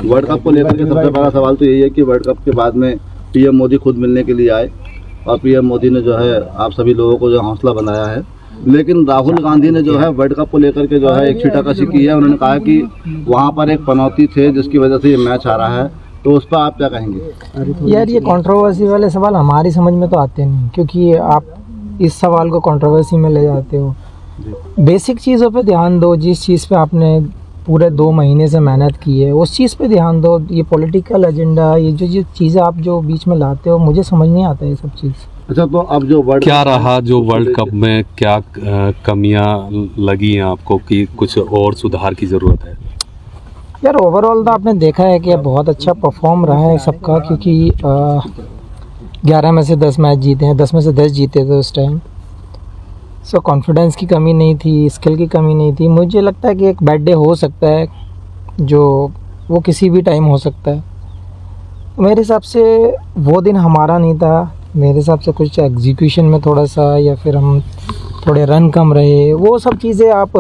World cup को लेकर के सबसे बड़ा सवाल तो यही है कि वर्ल्ड कप के बाद में पीएम मोदी खुद मिलने के लिए आए और पीएम मोदी ने जो है आप सभी लोगों को जो हौसला बनाया है, लेकिन राहुल गांधी ने जो है वर्ल्ड कप को लेकर के जो है एक छीटाकशी की है। उन्होंने कहा कि वहाँ पर एक पनौती थे जिसकी वजह से ये मैच हारा है, तो उस पर आप क्या कहेंगे? यार ये कंट्रोवर्सी वाले सवाल हमारी समझ में तो आते नहीं, क्योंकि आप इस सवाल को कंट्रोवर्सी में ले जाते हो। बेसिक चीज़ों पे ध्यान दो, जिस चीज़ पे आपने पूरे 2 महीने से मेहनत की है उस चीज़ पे ध्यान दो। ये पॉलिटिकल एजेंडा, ये जो चीज़ें आप जो बीच में लाते हो, मुझे समझ नहीं आता ये सब चीज़। अच्छा, तो अब जो क्या रहा जो वर्ल्ड कप में क्या कमियां लगी हैं आपको कि कुछ और सुधार की ज़रूरत है? यार ओवरऑल तो आपने देखा है कि बहुत अच्छा परफॉर्म रहा है सबका, क्योंकि 11 में से 10 मैच जीते हैं, 10 में से 10 जीते थे उस टाइम। सो कॉन्फिडेंस की कमी नहीं थी, स्किल की कमी नहीं थी। मुझे लगता है कि एक बैड डे हो सकता है, जो वो किसी भी टाइम हो सकता है। मेरे हिसाब से वो दिन हमारा नहीं था। मेरे हिसाब से कुछ एग्जीक्यूशन में थोड़ा सा, या फिर हम थोड़े रन कम रहे, वो सब चीज़ें आप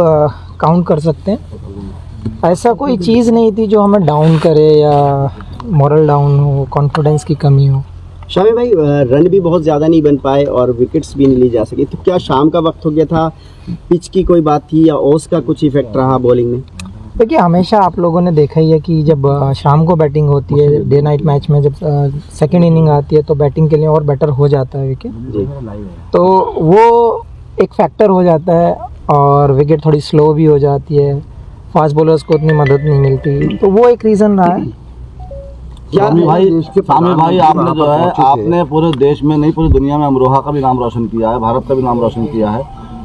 काउंट कर सकते हैं। ऐसा कोई चीज़ नहीं थी जो हमें डाउन करे या मोरल डाउन हो, कॉन्फिडेंस की कमी हो। शामी भाई, रन भी बहुत ज़्यादा नहीं बन पाए और विकेट्स भी नहीं ली जा सकी, तो क्या शाम का वक्त हो गया था, पिच की कोई बात थी, या ओस का कुछ इफेक्ट रहा बॉलिंग में? देखिए, हमेशा आप लोगों ने देखा ही है कि जब शाम को बैटिंग होती है, डे नाइट मैच में जब सेकंड इनिंग आती है तो बैटिंग के लिए और बेटर हो जाता है विकेट, तो वो एक फैक्टर हो जाता है और विकेट थोड़ी स्लो भी हो जाती है, फास्ट बॉलर्स को उतनी मदद नहीं मिलती, तो वो एक रीज़न रहा है। शामी भाई आपने जो है आपने पूरे देश में नहीं पूरी दुनिया में अमरोहा का भी नाम रोशन किया है, भारत का भी नाम रोशन किया है,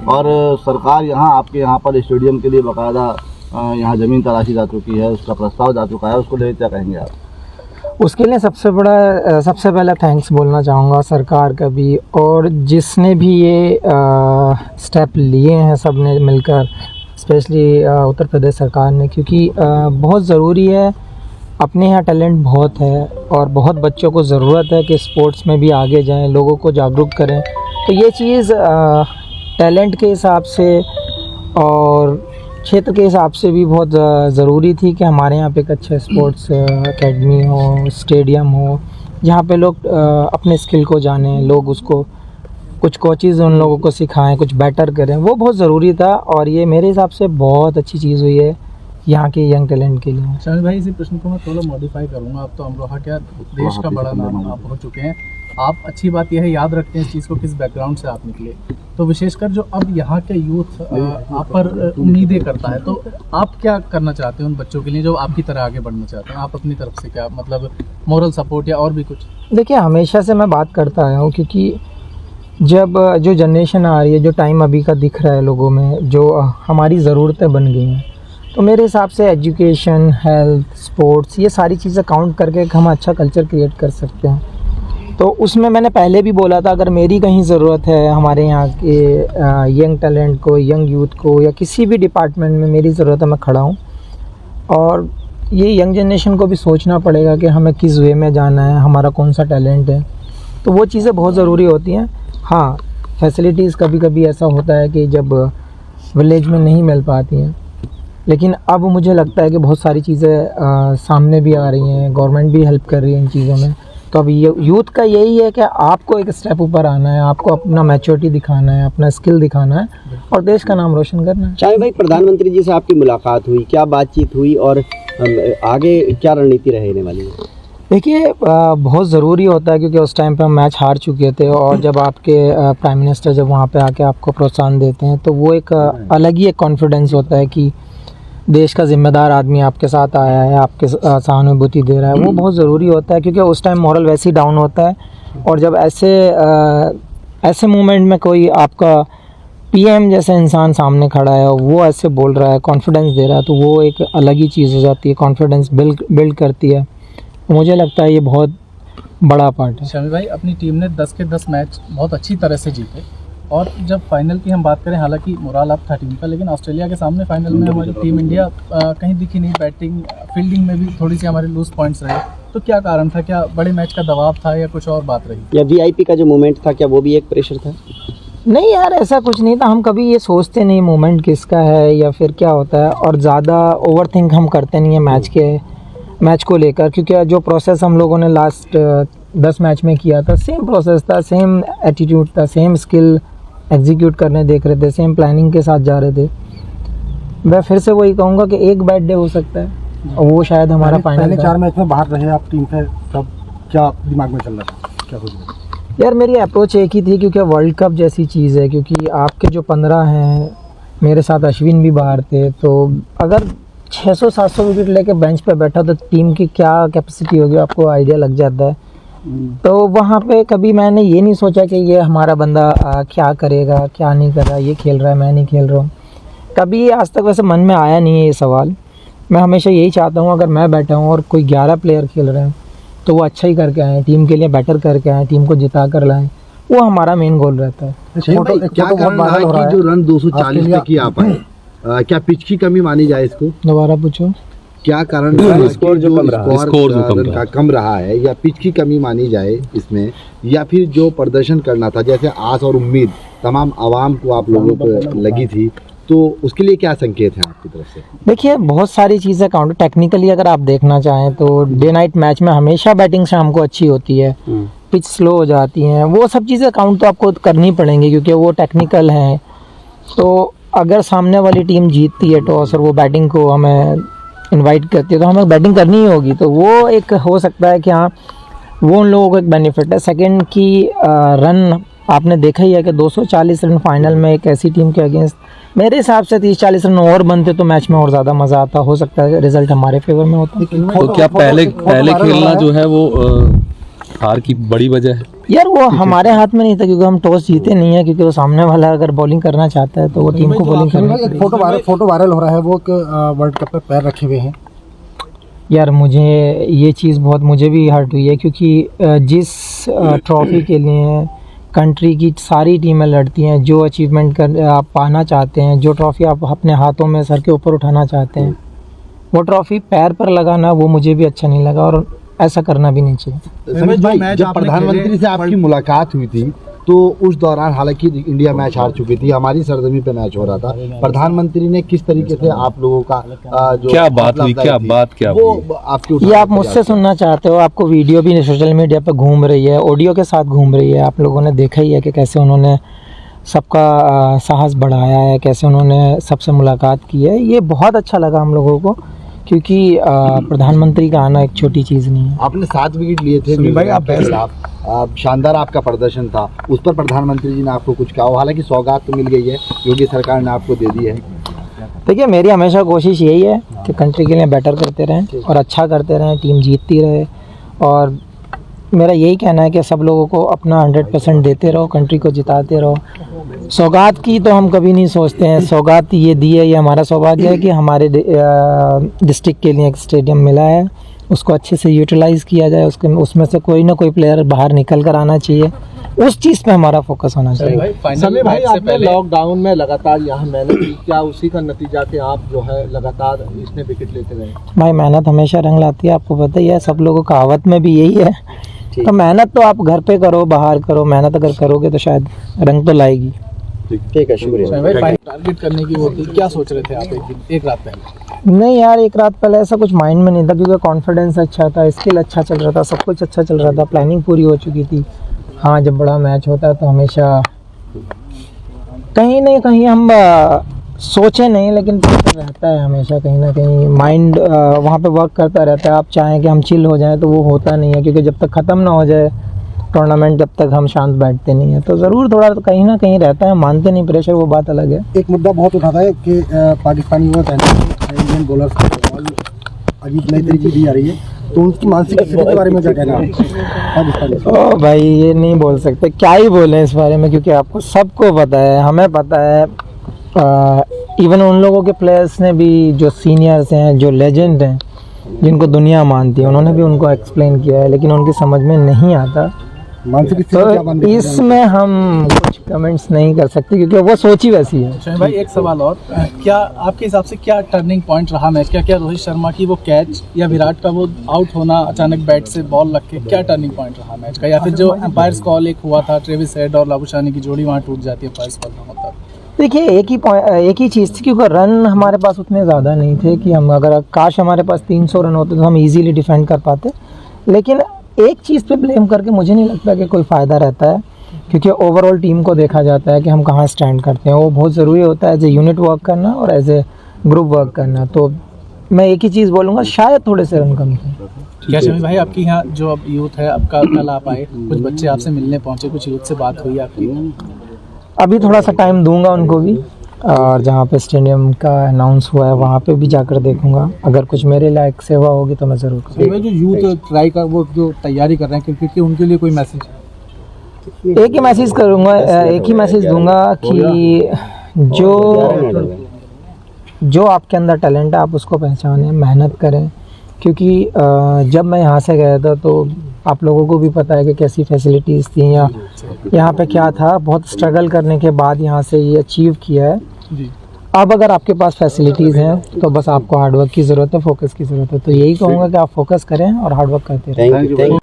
और सरकार यहाँ आपके यहाँ पर स्टेडियम के लिए बाकायदा यहाँ ज़मीन तलाशी जा चुकी है, उसका प्रस्ताव जा चुका है, उसको लेकर क्या कहेंगे आप? उसके लिए सबसे पहले थैंक्स बोलना चाहूँगा सरकार का भी, और जिसने भी ये स्टेप लिए हैं सब ने मिलकर, स्पेशली उत्तर प्रदेश सरकार ने, क्योंकि बहुत ज़रूरी है। अपने यहाँ टैलेंट बहुत है और बहुत बच्चों को ज़रूरत है कि स्पोर्ट्स में भी आगे जाएं, लोगों को जागरूक करें। तो ये चीज़ टैलेंट के हिसाब से और क्षेत्र के हिसाब से भी बहुत ज़रूरी थी कि हमारे यहाँ पे एक अच्छा स्पोर्ट्स एकेडमी हो, स्टेडियम हो, जहाँ पे लोग अपने स्किल को जानें, लोग उसको कुछ कोचेज़ उन लोगों को सिखाएं, कुछ बेटर करें, वो बहुत ज़रूरी था। और ये मेरे हिसाब से बहुत अच्छी चीज़ हुई है यहाँ के यंग टैलेंट के लिए। शामिल भाई, इसी प्रश्न को मैं थोड़ा मॉडिफाई करूँगा। आप तो अमरोहा क्या देश का बड़ा नाम आप हो चुके हैं, आप अच्छी बात यह है याद रखते हैं इस चीज़ को किस बैकग्राउंड से आप निकले, तो विशेषकर जो अब यहाँ के यूथ आप पर उम्मीदें करता है, तो आप क्या करना चाहते हैं उन बच्चों के लिए जो आपकी तरह आगे बढ़ना चाहते हैं? आप अपनी तरफ से क्या मतलब मोरल सपोर्ट या और भी कुछ? देखिए, हमेशा से मैं बात करता आया हूँ, क्योंकि जब जो जनरेशन आ रही है, जो टाइम अभी का दिख रहा है लोगों में, जो हमारी ज़रूरतें बन गई हैं, तो मेरे हिसाब से एजुकेशन, हेल्थ, स्पोर्ट्स, ये सारी चीज़ें काउंट करके हम अच्छा कल्चर क्रिएट कर सकते हैं। तो उसमें मैंने पहले भी बोला था, अगर मेरी कहीं ज़रूरत है हमारे यहाँ के यंग टैलेंट को, यंग यूथ को, या किसी भी डिपार्टमेंट में मेरी ज़रूरत है, मैं खड़ा हूँ। और ये यंग जनरेशन को भी सोचना पड़ेगा कि हमें किस वे में जाना है, हमारा कौन सा टैलेंट है, तो वो चीज़ें बहुत ज़रूरी होती हैं। हाँ, फैसिलिटीज़ कभी कभी ऐसा होता है कि जब विलेज में नहीं मिल पाती हैं, लेकिन अब मुझे लगता है कि बहुत सारी चीज़ें सामने भी आ रही हैं, गवर्नमेंट भी हेल्प कर रही है इन चीज़ों में। तो अब यूथ का यही है कि आपको एक स्टेप ऊपर आना है, आपको अपना मैच्योरिटी दिखाना है, अपना स्किल दिखाना है और देश का नाम रोशन करना है। शामिल भाई, प्रधानमंत्री जी से आपकी मुलाकात हुई, क्या बातचीत हुई और आगे क्या रणनीति रहने वाली है? देखिए, बहुत ज़रूरी होता है, क्योंकि उस टाइम पे हम मैच हार चुके थे, और जब आपके प्राइम मिनिस्टर जब वहाँ पे आके आपको प्रोत्साहन देते हैं, तो वो एक अलग ही एक कॉन्फिडेंस होता है कि देश का जिम्मेदार आदमी आपके साथ आया है, आपके सहानुभूति दे रहा है। वो बहुत ज़रूरी होता है, क्योंकि उस टाइम मॉरल वैसे ही डाउन होता है, और जब ऐसे मोमेंट में कोई आपका पीएम जैसा इंसान सामने खड़ा है और वो ऐसे बोल रहा है, कॉन्फिडेंस दे रहा है, तो वो एक अलग ही चीज़ हो जाती है, कॉन्फिडेंस बिल्ड करती है। मुझे लगता है ये बहुत बड़ा पार्ट है। शामिल भाई, अपनी टीम ने 10 के 10 मैच बहुत अच्छी तरह से जीते, और जब फाइनल की हम बात करें, हालांकि मोरल अप था टीम का, लेकिन ऑस्ट्रेलिया के सामने फाइनल में हमारी टीम इंडिया कहीं दिखी नहीं। बैटिंग, फील्डिंग में भी थोड़ी सी हमारे लूज पॉइंट्स रहे, तो क्या कारण था? क्या बड़े मैच का दबाव था या कुछ और बात रही? या वीआईपी का जो मोमेंट था, क्या वो भी एक प्रेशर था? नहीं यार, ऐसा कुछ नहीं था। हम कभी ये सोचते नहीं मोमेंट किसका है या फिर क्या होता है, और ज़्यादा ओवर थिंक हम करते नहीं है मैच के मैच को लेकर, क्योंकि जो प्रोसेस हम लोगों ने लास्ट 10 मैच में किया था, सेम प्रोसेस था, सेम एटीट्यूड था, सेम स्किल एग्जीक्यूट करने देख रहे थे, सेम प्लानिंग के साथ जा रहे थे। मैं फिर से वही कहूँगा कि एक बैड डे हो सकता है और वो शायद हमारा फाइनल। पहले 4 मैच में बाहर रहे आप टीम से, तब क्या दिमाग में चल रहा था, क्या कुछ? यार मेरी अप्रोच एक ही थी, क्योंकि वर्ल्ड कप जैसी चीज़ है, क्योंकि आपके जो 15 हैं, मेरे साथ अश्विन भी बाहर थे, तो अगर 600-700 विकेट लेके बेंच पे बैठा तो टीम की क्या कैपेसिटी होगी आपको आइडिया लग जाता है। तो वहाँ पे कभी मैंने ये नहीं सोचा कि ये हमारा बंदा क्या करेगा, क्या नहीं कर रहा, ये खेल रहा है, मैं नहीं खेल रहा हूँ, कभी आज तक वैसे मन में आया नहीं है ये सवाल। मैं हमेशा यही चाहता हूँ अगर मैं बैठा हूँ और कोई 11 प्लेयर खेल रहे हैं तो वो अच्छा ही करके आएँ, टीम के लिए बेटर करके आएँ, टीम को जिता कर लाएँ, वो हमारा मेन गोल रहता है। क्या कारण रहा कि जो रन 240 तक ही आ पाए? क्या पिच की कमी मानी जाए इसको? दोबारा पूछो। क्या कारण स्कोर जो कम रहा है, या पिच की कमी मानी जाए इसमें, या फिर जो प्रदर्शन करना था, जैसे आस और उम्मीद तमाम आवाम को आप लोगों को लगी थी, तो उसके लिए क्या संकेत हैं आपकी तरफ से? देखिए बहुत सारी चीज़ें काउंटर टेक्निकली अगर आप देखना चाहें तो डे नाइट मैच में हमेशा बैटिंग शाम को अच्छी होती है, पिच स्लो हो जाती हैं, वो सब चीज़ें काउंट तो आपको करनी पड़ेंगी क्योंकि वो टेक्निकल हैं। तो अगर सामने वाली टीम जीतती है टॉस और वो बैटिंग को हमें इनवाइट करती है तो हमें बैटिंग करनी ही होगी, तो वो एक हो सकता है कि हाँ वो उन लोगों को एक बेनिफिट है। सेकंड की रन आपने देखा ही है कि 240 रन फाइनल में एक ऐसी टीम के अगेंस्ट, मेरे हिसाब से 30-40 रन और बनते तो मैच में और ज़्यादा मज़ा आता, हो सकता है रिजल्ट हमारे फेवर में होता। तो क्या पहले खेलना जो है वो हार की बड़ी वजह है? यार वो हमारे हाथ में नहीं था क्योंकि हम टॉस जीते नहीं है, क्योंकि वो सामने वाला अगर बॉलिंग करना चाहता है तो वो टीम को बॉलिंग करना। एक फोटो वायरल हो रहा है, वो वर्ल्ड कप पे पैर रखे हुए हैं। यार मुझे ये चीज़ बहुत मुझे भी हर्ट हुई है, क्योंकि जिस ट्रॉफी के लिए कंट्री की सारी टीमें लड़ती हैं, जो अचीवमेंट कर आप पाना चाहते हैं, जो ट्रॉफी आप अपने हाथों में सर के ऊपर उठाना चाहते हैं, वो ट्रॉफी पैर पर लगाना वो मुझे भी अच्छा नहीं लगा और ऐसा करना भी नहीं चाहिए। जब प्रधानमंत्री से आपकी मुलाकात हुई थी तो उस दौरान हालांकि इंडिया मैच हार चुकी थी, हमारी सरजमी पे मैच हो रहा था, प्रधानमंत्री ने किस तरीके से आप लोगों का जो क्या बात हुई, वो आपकी ये आप मुझसे सुनना चाहते हो? आपको वीडियो भी सोशल मीडिया पे घूम रही है, ऑडियो के साथ घूम रही है, आप लोगों ने देखा ही है कि कैसे उन्होंने सबका साहस बढ़ाया है, कैसे उन्होंने सबसे मुलाकात की है। ये बहुत अच्छा लगा हम लोगों को, क्योंकि प्रधानमंत्री का आना एक छोटी चीज़ नहीं है। आपने 7 विकेट लिए थे भाई, आप शानदार आपका प्रदर्शन था, उस पर प्रधानमंत्री जी ने आपको कुछ कहा? हालांकि सौगात तो मिल गई है, योगी सरकार ने आपको दे दी है। देखिए मेरी हमेशा कोशिश यही है कि कंट्री के लिए बेटर करते रहें और अच्छा करते रहें, टीम जीतती रहे, और मेरा यही कहना है कि सब लोगों को अपना 100% देते रहो, कंट्री को जिताते रहो। सौगात की तो हम कभी नहीं सोचते हैं, सौगात ये दी है, ये हमारा सौभाग्य है कि हमारे डिस्ट्रिक्ट के लिए एक स्टेडियम मिला है, उसको अच्छे से यूटिलाइज़ किया जाए, उसमें से कोई ना कोई प्लेयर बाहर निकल कर आना चाहिए, उस चीज़ पे हमारा फोकस होना चाहिए। समीर भाई, आपने लॉकडाउन में लगातार यहाँ मेहनत की, क्या उसी का नतीजा कि आप जो है लगातार इसमें विकेट लेते रहे? भाई मेहनत हमेशा रंग लाती है, आपको पता ही है, सब लोगों कहावत में भी यही है। तो मेहनत तो आप घर पे करो, बाहर करो, मेहनत अगर करोगे तो शायद रंग तो लाएगी। ठीक है, शुक्रिया। टारगेट करने की वो थी, क्या सोच रहे थे आप एक रात पहले? नहीं यार, एक रात पहले ऐसा कुछ माइंड में नहीं था, क्योंकि कॉन्फिडेंस अच्छा था, स्किल अच्छा चल रहा था, सब कुछ अच्छा चल रहा था, प्लानिंग पूरी हो चुकी थी। हाँ, जब बड़ा मैच होता है तो हमेशा कहीं ना कहीं हम सोचे नहीं, लेकिन प्रेशर रहता है हमेशा, कहीं ना कहीं माइंड वहाँ पे वर्क करता रहता है। आप चाहें कि हम चिल हो जाएं तो वो होता नहीं है, क्योंकि जब तक ख़त्म ना हो जाए टूर्नामेंट तब तक हम शांत बैठते नहीं हैं। तो ज़रूर थोड़ा तो कहीं ना कहीं रहता है, मानते नहीं प्रेशर, वो बात अलग है। एक मुद्दा बहुत उठाता है कि पाकिस्तानी वो इंडियन बॉलर्स को अजीब नई तरीके दी जा रही है, तो उनकी मानसिक स्थिति के बारे में क्या कहना है? ओ भाई, ये नहीं बोल सकते, क्या ही बोलें इस बारे में, क्योंकि आपको सबको पता है, हमें पता है, इवन उन लोगों के प्लेयर्स ने भी जो सीनियर्स हैं, जो लेजेंड हैं, जिनको दुनिया मानती है, उन्होंने भी उनको एक्सप्लेन किया है, लेकिन उनकी समझ में नहीं आता। तो इसमें हम कुछ कमेंट्स नहीं कर सकते, क्योंकि वो सोच ही वैसी है। भाई एक सवाल और, क्या आपके हिसाब से क्या टर्निंग पॉइंट रहा मैच का? क्या रोहित शर्मा की वो कैच या विराट का वो आउट होना अचानक बैट से बॉल लग के, क्या टर्निंग पॉइंट रहा मैच का? या फिर जो एम्पायर्स कॉल एक हुआ था, ट्रेविस हेड और लाबुशानी की जोड़ी वहाँ टूट जाती है, एम्पायर्स कॉल ना होता? देखिए एक ही चीज़ थी, क्योंकि रन हमारे पास उतने ज़्यादा नहीं थे कि हम, अगर काश हमारे पास 300 रन होते तो हम इजीली डिफेंड कर पाते। लेकिन एक चीज़ पे ब्लेम करके मुझे नहीं लगता कि कोई फ़ायदा रहता है, क्योंकि ओवरऑल टीम को देखा जाता है कि हम कहाँ स्टैंड करते हैं। वो बहुत ज़रूरी होता है एज ए यूनिट वर्क करना और एज ए ग्रुप वर्क करना। तो मैं एक ही चीज़ बोलूँगा, शायद थोड़े से रन कम थे। क्या शमी भाई, आपकी यहाँ जो अब यूथ है, आपका कल आप आए, कुछ बच्चे आपसे मिलने पहुंचे, कुछ यूथ से बात हुई आपकी? अभी थोड़ा सा टाइम दूंगा उनको भी, और जहाँ पे स्टेडियम का अनाउंस हुआ है वहाँ पे भी जाकर देखूंगा। अगर कुछ मेरे लायक सेवा होगी तो मैं ज़रूर करूँगा। जो यूथ ट्राई कर, वो जो तैयारी कर रहे हैं क्रिकेट की, उनके लिए कोई मैसेज? एक ही मैसेज करूँगा, एक ही मैसेज दूंगा कि जो आपके अंदर टैलेंट है आप उसको पहचानें, मेहनत करें। क्योंकि जब मैं यहाँ से गया था तो आप लोगों को भी पता है कि कैसी फैसिलिटीज़ थी या यहाँ पे क्या था। बहुत स्ट्रगल करने के बाद यहाँ से ये अचीव किया है। अब अगर आपके पास फैसिलिटीज़ हैं तो बस आपको हार्डवर्क की ज़रूरत है, फोकस की ज़रूरत है। तो यही कहूँगा कि आप फोकस करें और हार्डवर्क करते रहें। Thank you.